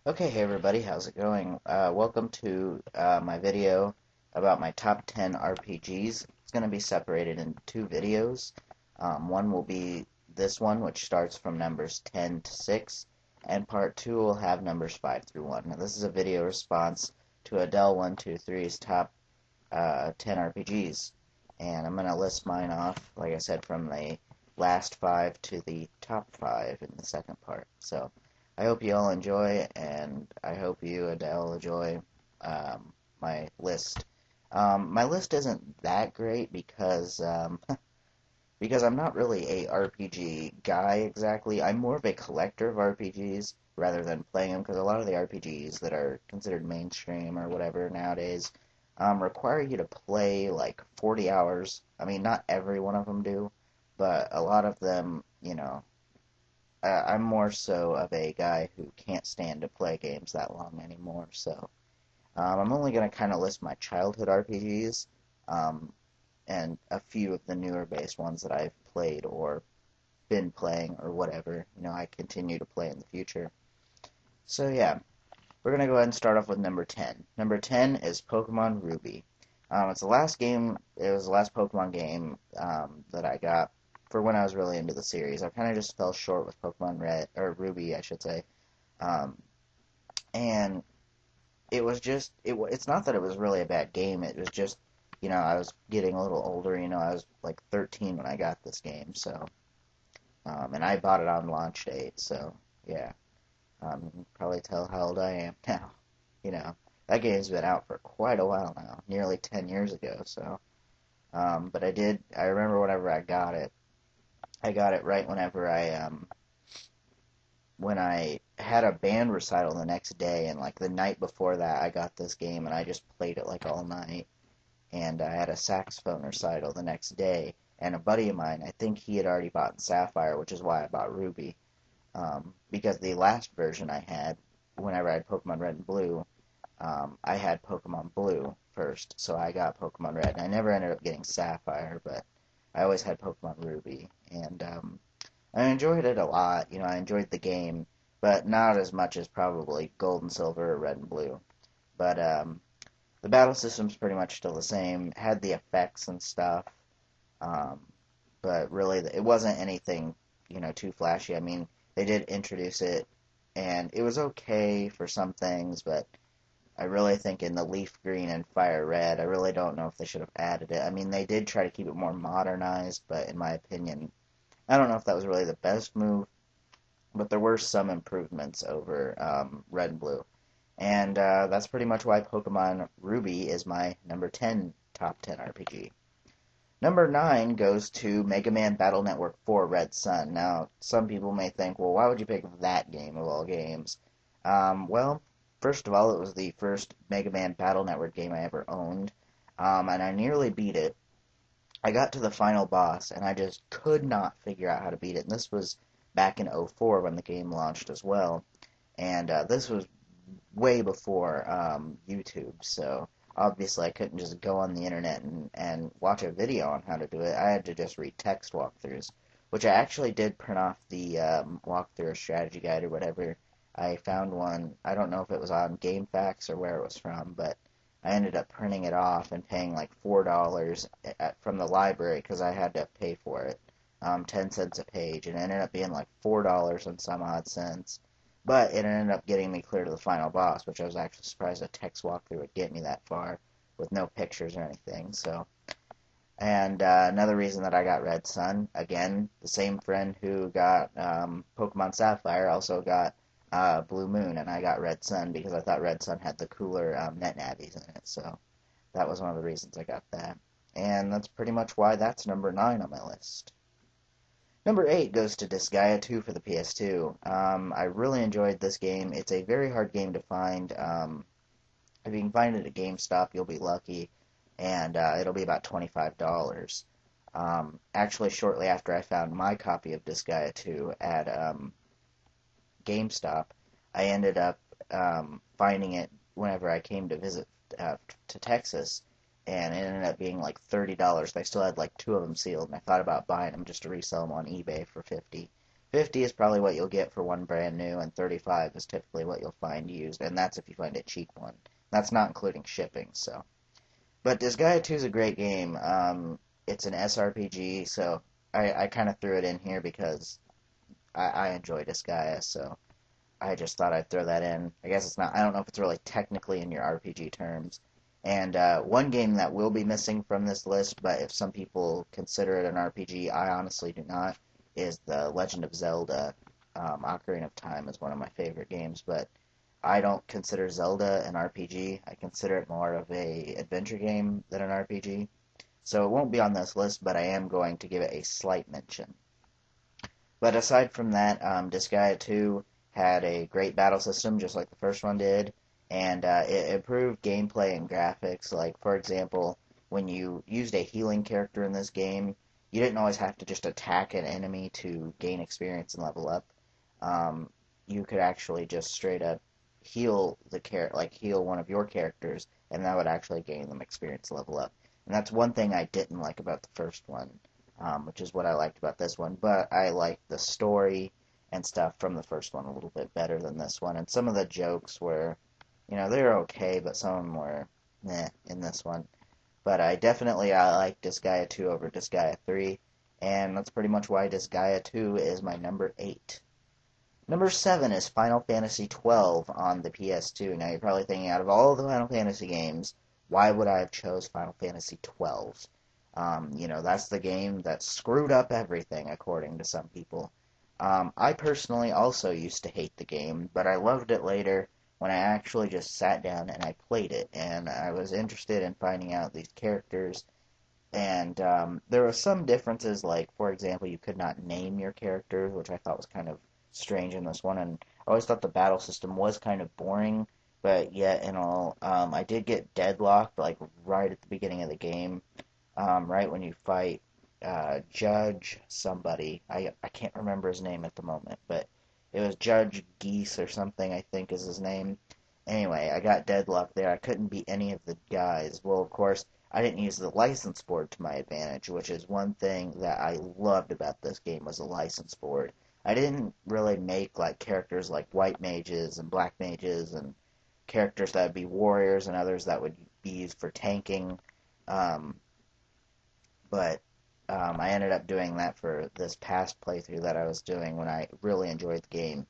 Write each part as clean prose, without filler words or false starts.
Okay, hey everybody, how's it going? Welcome to my video about my top 10 RPGs. It's going to be separated into two videos. One will be this one, which starts from numbers 10 to 6, and part 2 will have numbers 5 through 1. Now, this is a video response to Adele123's top 10 RPGs, and I'm going to list mine off, like I said, from the last 5 to the top 5 in the second part. So, I hope you all enjoy, and I hope you, Adele, enjoy my list. My list isn't that great because I'm not really a RPG guy exactly. I'm more of a collector of RPGs rather than playing them because a lot of the RPGs that are considered mainstream or whatever nowadays require you to play like 40 hours. I mean, not every one of them do, but a lot of them, I'm more so of a guy who can't stand to play games that long anymore. So I'm only going to kind of list my childhood RPGs um, and a few of the newer based ones that I've played or been playing or whatever. I continue to play in the future. So yeah, we're going to go ahead and start off with number 10. Number 10 is Pokemon Ruby. It's the last game, it was the last Pokemon game that I got for when I was really into the series. I kind of just fell short with Pokemon Red, or Ruby, I should say. Um, and it was just, it's not that it was really a bad game, it was just, I was getting a little older, I was like 13 when I got this game, so, and I bought it on launch date, so, yeah. You can probably tell how old I am now. You know, that game's been out for quite a while now, nearly 10 years ago. So, but I remember whenever I got it right whenever when I had a band recital the next day, and like the night before that, I got this game and I just played it like all night. And I had a saxophone recital the next day, and a buddy of mine, I think he had already bought Sapphire, which is why I bought Ruby. Because the last version I had, whenever I had Pokemon Red and Blue, I had Pokemon Blue first, so I got Pokemon Red. And I never ended up getting Sapphire, but I always had Pokemon Ruby, and I enjoyed it a lot. I enjoyed the game, but not as much as probably Gold and Silver or Red and Blue. But the battle system's pretty much still the same. Had the effects and stuff, um, but really it wasn't anything, too flashy. I mean, they did introduce it, and it was okay for some things, but I really think in the Leaf Green and Fire Red, I really don't know if they should have added it. I mean, they did try to keep it more modernized, but in my opinion, I don't know if that was really the best move, but there were some improvements over Red and Blue. And that's pretty much why Pokemon Ruby is my number 10 top 10 RPG. Number 9 goes to Mega Man Battle Network 4 Red Sun. Now, some people may think, well, why would you pick that game of all games? Well, first of all, it was the first Mega Man Battle Network game I ever owned, and I nearly beat it. I got to the final boss, and I just could not figure out how to beat it. And this was back in '04 when the game launched as well. And this was way before YouTube, so obviously I couldn't just go on the internet and watch a video on how to do it. I had to just read text walkthroughs, which I actually did print off the walkthrough or strategy guide or whatever. I found one, I don't know if it was on GameFAQs or where it was from, but I ended up printing it off and paying like $4 from the library because I had to pay for it, 10 cents a page, and it ended up being like $4 and some odd cents. But it ended up getting me clear to the final boss, which I was actually surprised a text walkthrough would get me that far with no pictures or anything. So, and another reason that I got Red Sun, again, the same friend who got Pokemon Sapphire also got Blue Moon, and I got Red Sun because I thought Red Sun had the cooler net navies in it. So that was one of the reasons I got that. And that's pretty much why that's number 9 on my list. Number 8 goes to Disgaea 2 for the PS2. I really enjoyed this game. It's a very hard game to find. If you can find it at GameStop, you'll be lucky, and it'll be about $25. Actually, shortly after I found my copy of Disgaea 2 at GameStop, I ended up finding it whenever I came to visit to Texas, and it ended up being like $30. I still had like two of them sealed, and I thought about buying them just to resell them on eBay for 50. 50 is probably what you'll get for one brand new, and 35 is typically what you'll find used, and that's if you find a cheap one. That's not including shipping, so. But Disgaea 2 is a great game. It's an SRPG, so I kind of threw it in here because I enjoy Disgaea, so I just thought I'd throw that in. I guess it's not, I don't know if it's really technically in your RPG terms. And one game that will be missing from this list, but if some people consider it an RPG, I honestly do not, is The Legend of Zelda. Ocarina of Time is one of my favorite games, but I don't consider Zelda an RPG. I consider it more of a adventure game than an RPG. So it won't be on this list, but I am going to give it a slight mention. But aside from that, Disgaea 2 had a great battle system, just like the first one did, and it improved gameplay and graphics. Like, for example, when you used a healing character in this game, you didn't always have to just attack an enemy to gain experience and level up. You could actually just straight up heal heal one of your characters, and that would actually gain them experience level up. And that's one thing I didn't like about the first one, which is what I liked about this one. But I liked the story and stuff from the first one a little bit better than this one. And some of the jokes were, they're okay, but some of them were meh in this one. But I like Disgaea 2 over Disgaea 3, and that's pretty much why Disgaea 2 is my number 8. Number 7 is Final Fantasy XII on the PS2. Now you're probably thinking, out of all the Final Fantasy games, why would I have chose Final Fantasy XII? That's the game that screwed up everything, according to some people. I personally also used to hate the game, but I loved it later when I actually just sat down and I played it, and I was interested in finding out these characters, and there were some differences, like, for example, you could not name your characters, which I thought was kind of strange in this one, and I always thought the battle system was kind of boring, but yet, in all, I did get deadlocked, like, right at the beginning of the game, right when you fight Judge somebody. I can't remember his name at the moment, but it was Judge Geese or something, I think is his name. Anyway, I got deadlocked there. I couldn't beat any of the guys. Well, of course, I didn't use the license board to my advantage, which is one thing that I loved about this game was the license board. I didn't really make like characters like white mages and black mages and characters that would be warriors and others that would be used for tanking. Um, but I ended up doing that for this past playthrough that I was doing when I really enjoyed the game.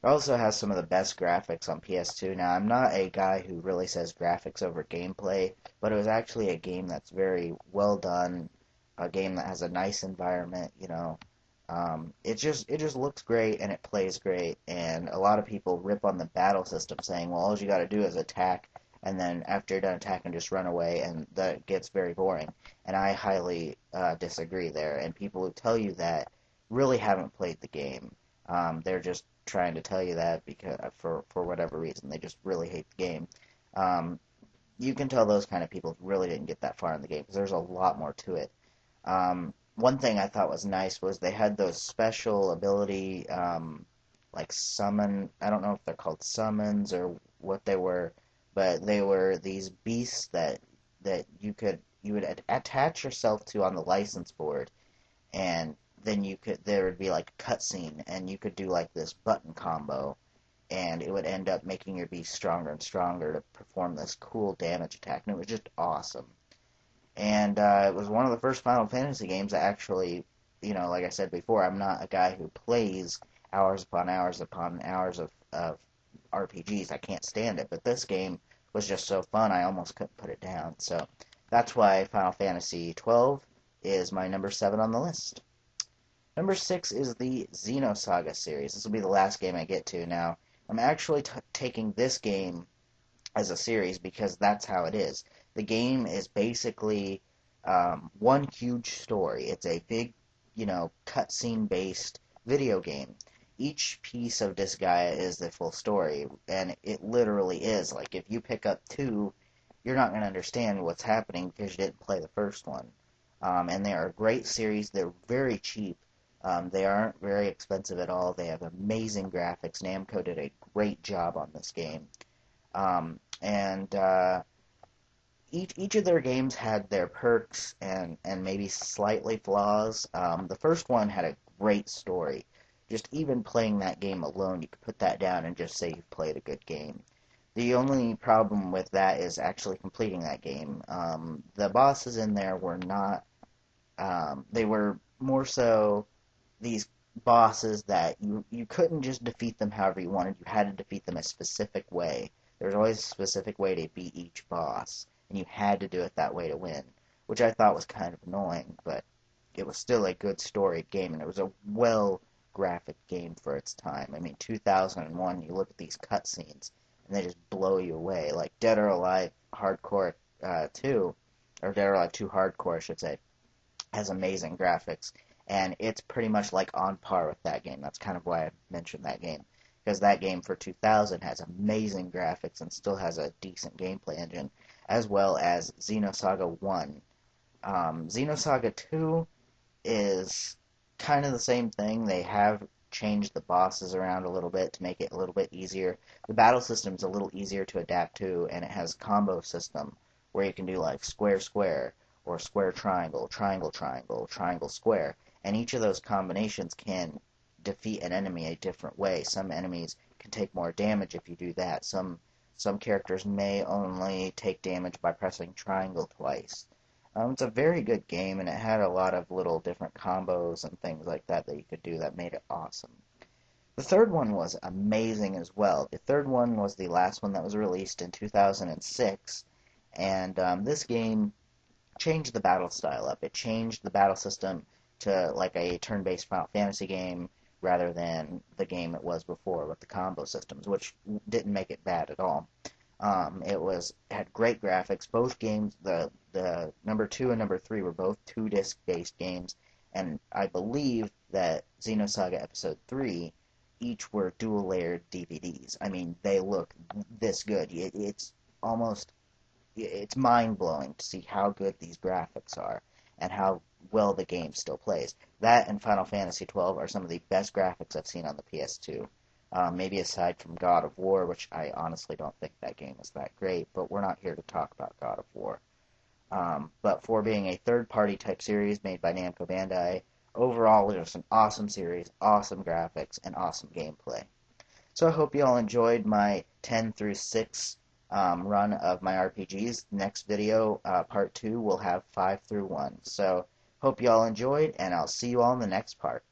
It also has some of the best graphics on PS2. Now, I'm not a guy who really says graphics over gameplay, but it was actually a game that's very well done, a game that has a nice environment. It just looks great and it plays great, and a lot of people rip on the battle system saying, well, all you got to do is attack, and then after you're done attacking, just run away, and that gets very boring. And I highly disagree there, and people who tell you that really haven't played the game. They're just trying to tell you that because for whatever reason, they just really hate the game. Um, you can tell those kind of people really didn't get that far in the game because there's a lot more to it. One thing I thought was nice was they had those special ability, like summon. I don't know if they're called summons or what they were, but they were these beasts that you would attach yourself to on the license board, and then there would be like a cutscene, and you could do like this button combo, and it would end up making your beast stronger and stronger to perform this cool damage attack, and it was just awesome. And it was one of the first Final Fantasy games that actually, like I said before, I'm not a guy who plays hours upon hours of RPGs. I can't stand it. But this game was just so fun, I almost couldn't put it down. So that's why Final Fantasy XII is my number 7 on the list. Number 6 is the Xenosaga series. This will be the last game I get to. Now, I'm actually taking this game as a series because that's how it is. The game is basically one huge story. It's a big, cutscene based video game. Each piece of Disgaea is the full story, and it literally is. Like, if you pick up 2, you're not going to understand what's happening because you didn't play the first one. And they are a great series. They're very cheap. They aren't very expensive at all. They have amazing graphics. Namco did a great job on this game. And each of their games had their perks and maybe slightly flaws. The first one had a great story. just even playing that game alone, you could put that down and just say you've played a good game. The only problem with that is actually completing that game. The bosses in there were not, they were more so these bosses that you couldn't just defeat them however you wanted. You had to defeat them a specific way. There was always a specific way to beat each boss, and you had to do it that way to win, which I thought was kind of annoying, but it was still a good story game, and it was a well graphic game for its time. I mean, 2001, you look at these cutscenes, and they just blow you away. Like Dead or Alive Hardcore 2, or Dead or Alive 2 Hardcore, I should say, has amazing graphics, and it's pretty much like on par with that game. That's kind of why I mentioned that game, because that game for 2000 has amazing graphics and still has a decent gameplay engine, as well as Xenosaga 1. Xenosaga 2 is kind of the same thing. They have changed the bosses around a little bit to make it a little bit easier. The battle system's a little easier to adapt to, and it has combo system where you can do like square square or square triangle, triangle triangle, triangle square, and each of those combinations can defeat an enemy a different way. Some enemies can take more damage if you do that. Some characters may only take damage by pressing triangle twice. It's a very good game, and it had a lot of little different combos and things like that that you could do that made it awesome. The third one was amazing as well. The third one was the last one that was released in 2006, and this game changed the battle style up. It changed the battle system to like a turn-based Final Fantasy game rather than the game it was before with the combo systems, which didn't make it bad at all. It had great graphics. Both games, the number 2 and number 3 were both 2-disc based games, and I believe that Xenosaga Episode 3 each were dual layered DVDs. I mean, they look this good. It's mind blowing to see how good these graphics are and how well the game still plays. That and Final Fantasy 12 are some of the best graphics I've seen on the PS2. Maybe aside from God of War, which I honestly don't think that game is that great, but we're not here to talk about God of War. But for being a third-party type series made by Namco Bandai, overall it was an awesome series, awesome graphics, and awesome gameplay. So I hope you all enjoyed my 10 through 6 run of my RPGs. Next video, part 2, will have 5 through 1. So hope you all enjoyed, and I'll see you all in the next part.